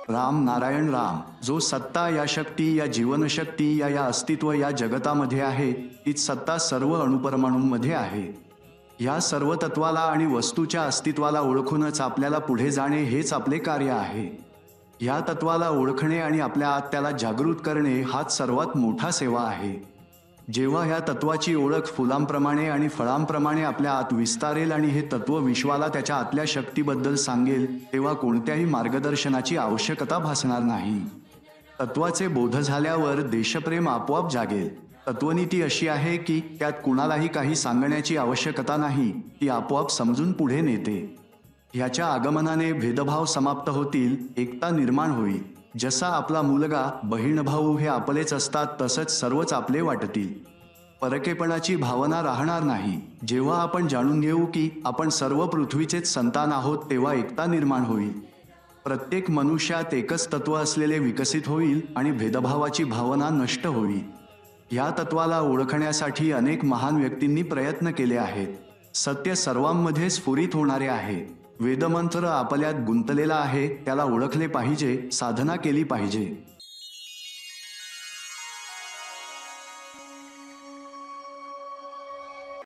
राम नारायण राम, जो सत्ता या शक्ती या जीवनशक्ती या अस्तित्व या जगतामध्ये आहे, तीच सत्ता सर्व अणुपरमाणूंमध्ये आहे. या सर्व तत्वाला आणि वस्तूच्या अस्तित्वाला ओळखूनच आपल्याला पुढे जाणे हेच आपले कार्य आहे. या तत्वाला ओळखणे आणि आपल्या आत त्याला जागृत करणे हाच सर्वात मोठा सेवा आहे. जेव्हा या तत्वाची ओळख फुलांप्रमाणे आणि फळांप्रमाणे आपल्या आत विस्तारेल आणि हे तत्व विश्वाला त्याच्या आतल्या शक्तीबद्दल सांगेल, तेव्हा कोणत्याही मार्गदर्शनाची आवश्यकता भासणार नाही. तत्वाचे बोध झाल्यावर देशप्रेम आपोआप जागेल. तत्वनीती अशी आहे की त्यात कुणालाही काही सांगण्याची आवश्यकता नाही, ती आपोआप समजून पुढे नेते. ह्याच्या आगमनाने भेदभाव समाप्त होतील, एकता निर्माण होईल. जसा आपला मुलगा बहीण भाऊ हे आपलेच असतात, तसंच सर्वच आपले वाटतील. परकेपणाची भावना राहणार नाही. जेव्हा आपण जाणून घेऊ की आपण सर्व पृथ्वीचेच संतान आहोत, तेव्हा एकता निर्माण होईल. प्रत्येक मनुष्यात एकच तत्व असलेले विकसित होईल आणि भेदभावाची भावना नष्ट होईल. या तत्वाला ओळखण्यासाठी अनेक महान व्यक्तींनी प्रयत्न केले आहेत. सत्य सर्वांमध्ये स्फुरित होणारे आहे. वेदमंत्र आपल्यात गुंतलेला आहे, त्याला ओळखले पाहिजे, साधना केली पाहिजे.